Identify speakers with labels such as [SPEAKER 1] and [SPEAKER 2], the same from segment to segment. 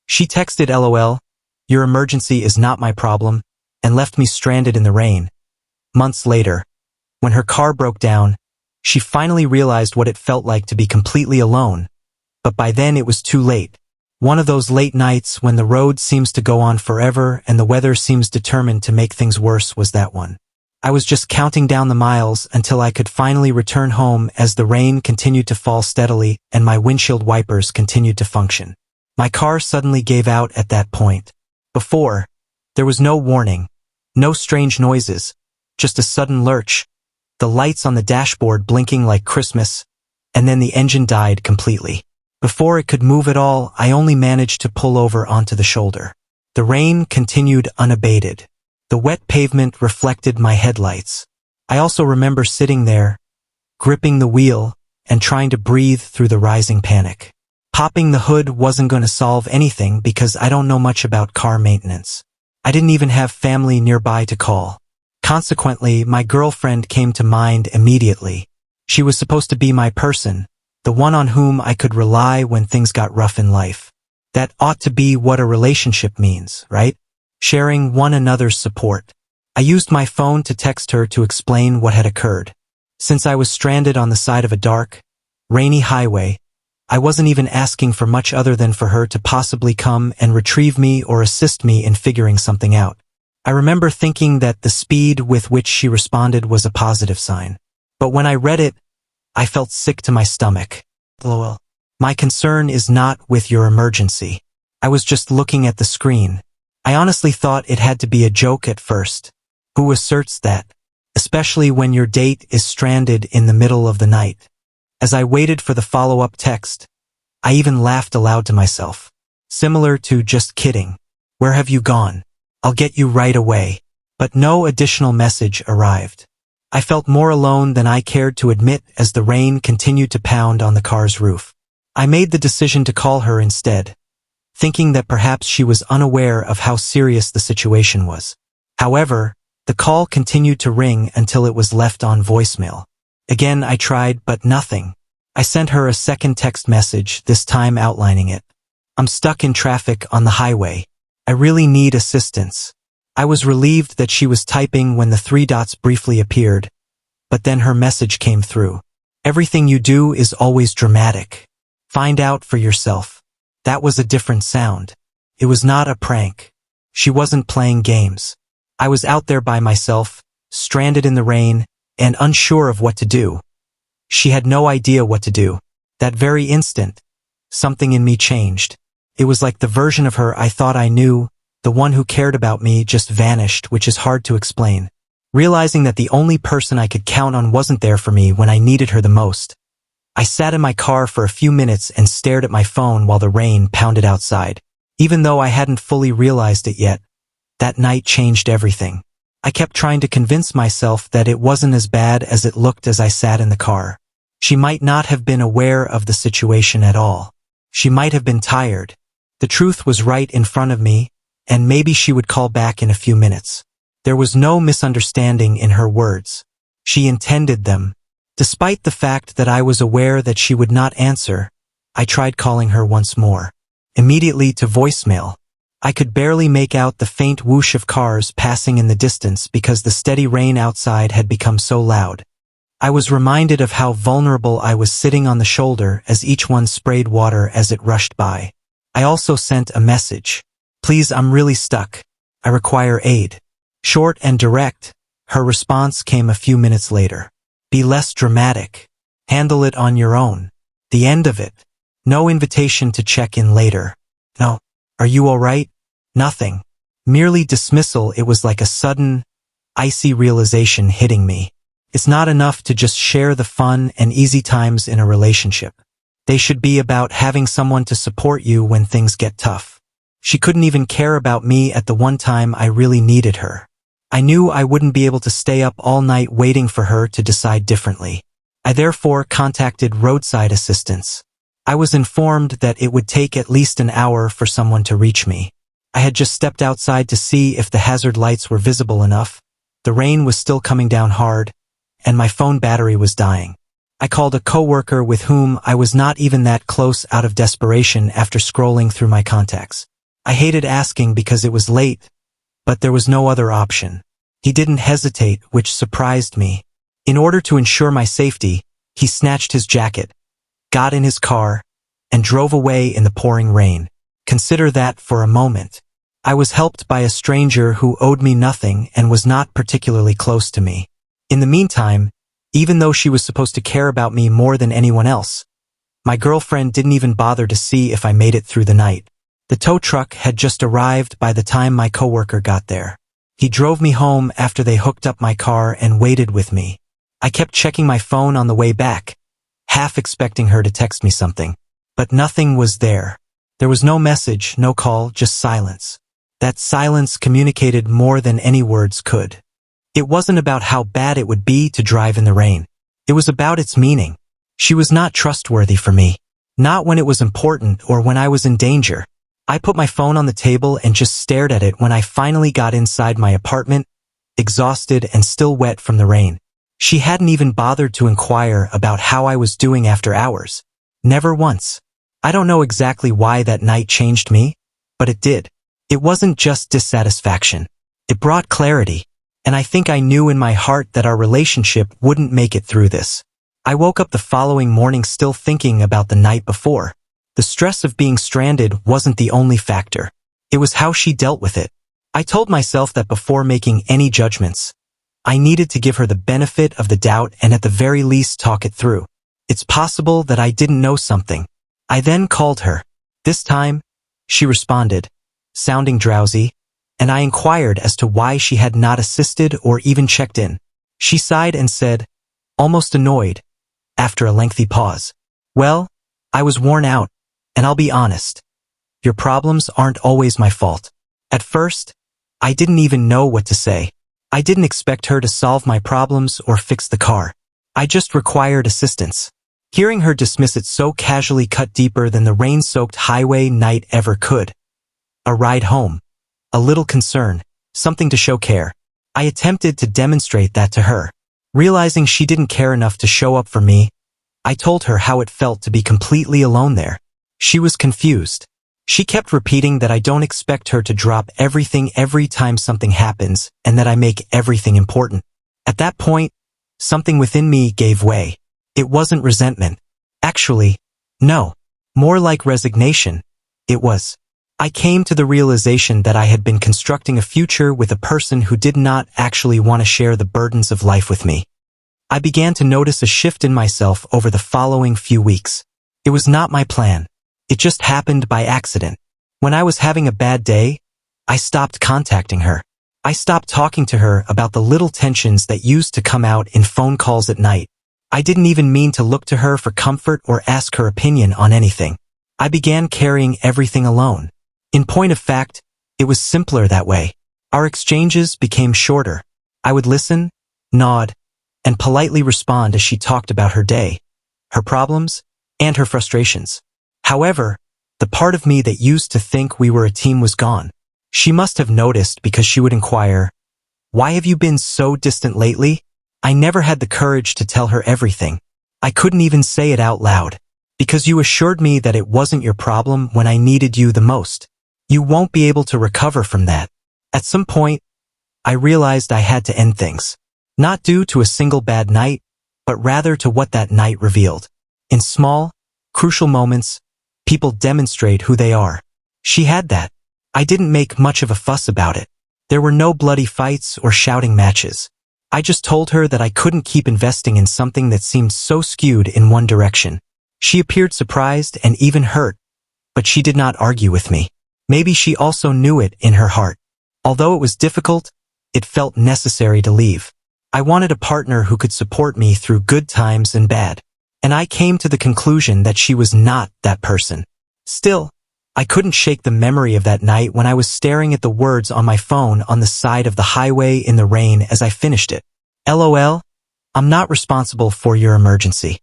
[SPEAKER 1] She texted LOL, "Your emergency is not my problem," and left me stranded in the rain. Months later, when her car broke down, she finally realized what it felt like to be completely alone. But by then it was too late. One of those late nights when the road seems to go on forever and the weather seems determined to make things worse was that one. I was just counting down the miles until I could finally return home as the rain continued to fall steadily and my windshield wipers continued to function. My car suddenly gave out at that point. Before, there was no warning, no strange noises, just a sudden lurch, the lights on the dashboard blinking like Christmas, and then the engine died completely. Before it could move at all, I only managed to pull over onto the shoulder. The rain continued unabated. The wet pavement reflected my headlights. I also remember sitting there, gripping the wheel, and trying to breathe through the rising panic. Popping the hood wasn't going to solve anything because I don't know much about car maintenance. I didn't even have family nearby to call. Consequently, my girlfriend came to mind immediately. She was supposed to be my person, the one on whom I could rely when things got rough in life. That ought to be what a relationship means, right? Sharing one another's support. I used my phone to text her to explain what had occurred. Since I was stranded on the side of a dark, rainy highway, I wasn't even asking for much other than for her to possibly come and retrieve me or assist me in figuring something out. I remember thinking that the speed with which she responded was a positive sign. But when I read it, I felt sick to my stomach. LOL. My concern is not with your emergency. I was just looking at the screen. I honestly thought it had to be a joke at first. Who asserts that? Especially when your date is stranded in the middle of the night. As I waited for the follow-up text, I even laughed aloud to myself. Similar to "just kidding. Where have you gone? I'll get you right away." But no additional message arrived. I felt more alone than I cared to admit as the rain continued to pound on the car's roof. I made the decision to call her instead, thinking that perhaps she was unaware of how serious the situation was. However, the call continued to ring until it was left on voicemail. Again I tried, but nothing. I sent her a second text message, this time outlining it. "I'm stuck in traffic on the highway. I really need assistance." I was relieved that she was typing when the three dots briefly appeared, but then her message came through. "Everything you do is always dramatic. Find out for yourself." That was a different sound. It was not a prank. She wasn't playing games. I was out there by myself, stranded in the rain, and unsure of what to do. She had no idea what to do. That very instant, something in me changed. It was like the version of her I thought I knew, the one who cared about me, just vanished, which is hard to explain. Realizing that the only person I could count on wasn't there for me when I needed her the most, I sat in my car for a few minutes and stared at my phone while the rain pounded outside. Even though I hadn't fully realized it yet, that night changed everything. I kept trying to convince myself that it wasn't as bad as it looked as I sat in the car. She might not have been aware of the situation at all. She might have been tired. The truth was right in front of me, and maybe she would call back in a few minutes. There was no misunderstanding in her words. She intended them. Despite the fact that I was aware that she would not answer, I tried calling her once more. Immediately to voicemail. I could barely make out the faint whoosh of cars passing in the distance because the steady rain outside had become so loud. I was reminded of how vulnerable I was sitting on the shoulder as each one sprayed water as it rushed by. I also sent a message. "Please, I'm really stuck. I require aid." Short and direct, her response came a few minutes later. "Be less dramatic. Handle it on your own." The end of it. No invitation to check in later. No. "Are you all right?" Nothing. Merely dismissal. It was like a sudden, icy realization hitting me. It's not enough to just share the fun and easy times in a relationship. They should be about having someone to support you when things get tough. She couldn't even care about me at the one time I really needed her. I knew I wouldn't be able to stay up all night waiting for her to decide differently. I therefore contacted roadside assistance. I was informed that it would take at least an hour for someone to reach me. I had just stepped outside to see if the hazard lights were visible enough. The rain was still coming down hard, and my phone battery was dying. I called a coworker with whom I was not even that close out of desperation after scrolling through my contacts. I hated asking because it was late, but there was no other option. He didn't hesitate, which surprised me. In order to ensure my safety, he snatched his jacket, got in his car, and drove away in the pouring rain. Consider that for a moment. I was helped by a stranger who owed me nothing and was not particularly close to me. In the meantime, even though she was supposed to care about me more than anyone else, my girlfriend didn't even bother to see if I made it through the night. The tow truck had just arrived by the time my coworker got there. He drove me home after they hooked up my car and waited with me. I kept checking my phone on the way back, half expecting her to text me something. But nothing was there. There was no message, no call, just silence. That silence communicated more than any words could. It wasn't about how bad it would be to drive in the rain. It was about its meaning. She was not trustworthy for me. Not when it was important or when I was in danger. I put my phone on the table and just stared at it when I finally got inside my apartment, exhausted and still wet from the rain. She hadn't even bothered to inquire about how I was doing after hours. Never once. I don't know exactly why that night changed me, but it did. It wasn't just dissatisfaction. It brought clarity, and I think I knew in my heart that our relationship wouldn't make it through this. I woke up the following morning still thinking about the night before. The stress of being stranded wasn't the only factor. It was how she dealt with it. I told myself that before making any judgments, I needed to give her the benefit of the doubt and at the very least talk it through. It's possible that I didn't know something. I then called her. This time, she responded, sounding drowsy, and I inquired as to why she had not assisted or even checked in. She sighed and said, almost annoyed, after a lengthy pause, well, I was worn out, and I'll be honest. Your problems aren't always my fault. At first, I didn't even know what to say. I didn't expect her to solve my problems or fix the car. I just required assistance. Hearing her dismiss it so casually cut deeper than the rain-soaked highway night ever could. A ride home. A little concern. Something to show care. I attempted to demonstrate that to her. Realizing she didn't care enough to show up for me, I told her how it felt to be completely alone there. She was confused. She kept repeating that I don't expect her to drop everything every time something happens and that I make everything important. At that point, something within me gave way. It wasn't resentment. Actually, no. More like resignation. It was. I came to the realization that I had been constructing a future with a person who did not actually want to share the burdens of life with me. I began to notice a shift in myself over the following few weeks. It was not my plan. It just happened by accident. When I was having a bad day, I stopped contacting her. I stopped talking to her about the little tensions that used to come out in phone calls at night. I didn't even mean to look to her for comfort or ask her opinion on anything. I began carrying everything alone. In point of fact, it was simpler that way. Our exchanges became shorter. I would listen, nod, and politely respond as she talked about her day, her problems, and her frustrations. However, the part of me that used to think we were a team was gone. She must have noticed because she would inquire, "Why have you been so distant lately?" I never had the courage to tell her everything. I couldn't even say it out loud. Because you assured me that it wasn't your problem when I needed you the most. You won't be able to recover from that. At some point, I realized I had to end things. Not due to a single bad night, but rather to what that night revealed. In small, crucial moments, people demonstrate who they are. She had that. I didn't make much of a fuss about it. There were no bloody fights or shouting matches. I just told her that I couldn't keep investing in something that seemed so skewed in one direction. She appeared surprised and even hurt, but she did not argue with me. Maybe she also knew it in her heart. Although it was difficult, it felt necessary to leave. I wanted a partner who could support me through good times and bad. And I came to the conclusion that she was not that person. Still, I couldn't shake the memory of that night when I was staring at the words on my phone on the side of the highway in the rain as I finished it. LOL, I'm not responsible for your emergency.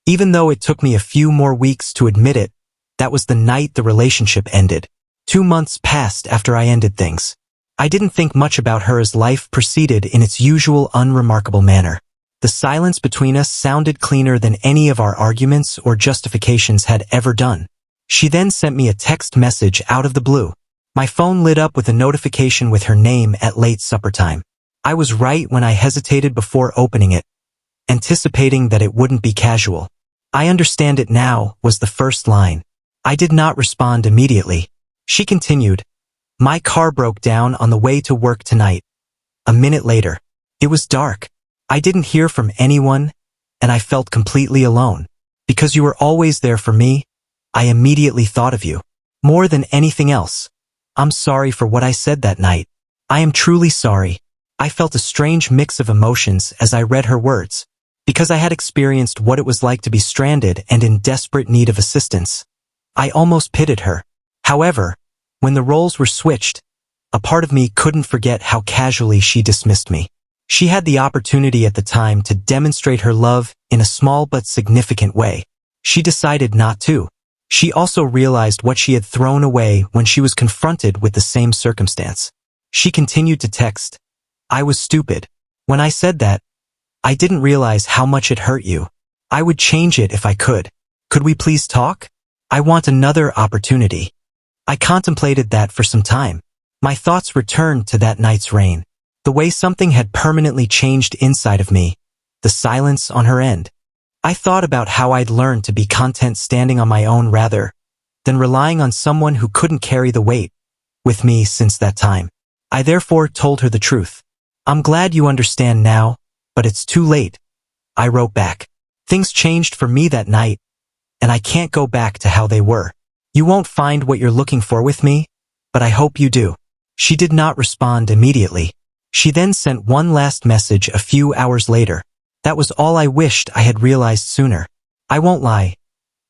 [SPEAKER 1] Even though it took me a few more weeks to admit it, that was the night the relationship ended. 2 months passed after I ended things. I didn't think much about her as life proceeded in its usual unremarkable manner. The silence between us sounded cleaner than any of our arguments or justifications had ever done. She then sent me a text message out of the blue. My phone lit up with a notification with her name at late supper time. I was right when I hesitated before opening it, anticipating that it wouldn't be casual. "I understand it now," was the first line. I did not respond immediately. She continued, "My car broke down on the way to work tonight." A minute later. It was dark. I didn't hear from anyone, and I felt completely alone. "Because you were always there for me, I immediately thought of you. More than anything else. I'm sorry for what I said that night. I am truly sorry." I felt a strange mix of emotions as I read her words. Because I had experienced what it was like to be stranded and in desperate need of assistance, I almost pitied her. However, when the roles were switched, a part of me couldn't forget how casually she dismissed me. She had the opportunity at the time to demonstrate her love in a small but significant way. She decided not to. She also realized what she had thrown away when she was confronted with the same circumstance. She continued to text, "I was stupid. When I said that, I didn't realize how much it hurt you. I would change it if I could. Could we please talk? I want another opportunity." I contemplated that for some time. My thoughts returned to that night's rain. The way something had permanently changed inside of me. The silence on her end. I thought about how I'd learned to be content standing on my own rather than relying on someone who couldn't carry the weight with me since that time. I therefore told her the truth. "I'm glad you understand now, but it's too late," I wrote back. "Things changed for me that night, and I can't go back to how they were. You won't find what you're looking for with me, but I hope you do." She did not respond immediately. She then sent one last message a few hours later. That was all I wished I had realized sooner. I won't lie.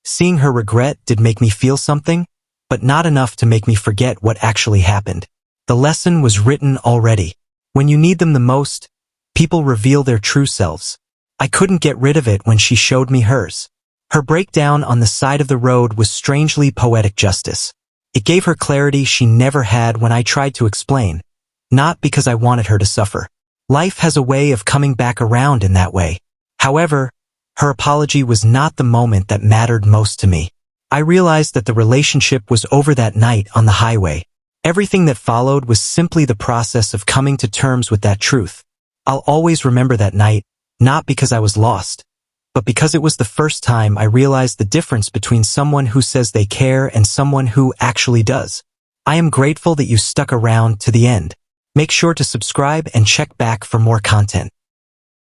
[SPEAKER 1] Seeing her regret did make me feel something, but not enough to make me forget what actually happened. The lesson was written already. When you need them the most, people reveal their true selves. I couldn't get rid of it when she showed me hers. Her breakdown on the side of the road was strangely poetic justice. It gave her clarity she never had when I tried to explain. Not because I wanted her to suffer. Life has a way of coming back around in that way. However, her apology was not the moment that mattered most to me. I realized that the relationship was over that night on the highway. Everything that followed was simply the process of coming to terms with that truth. I'll always remember that night, not because I was lost, but because it was the first time I realized the difference between someone who says they care and someone who actually does. I am grateful that you stuck around to the end. Make sure to subscribe and check back for more content.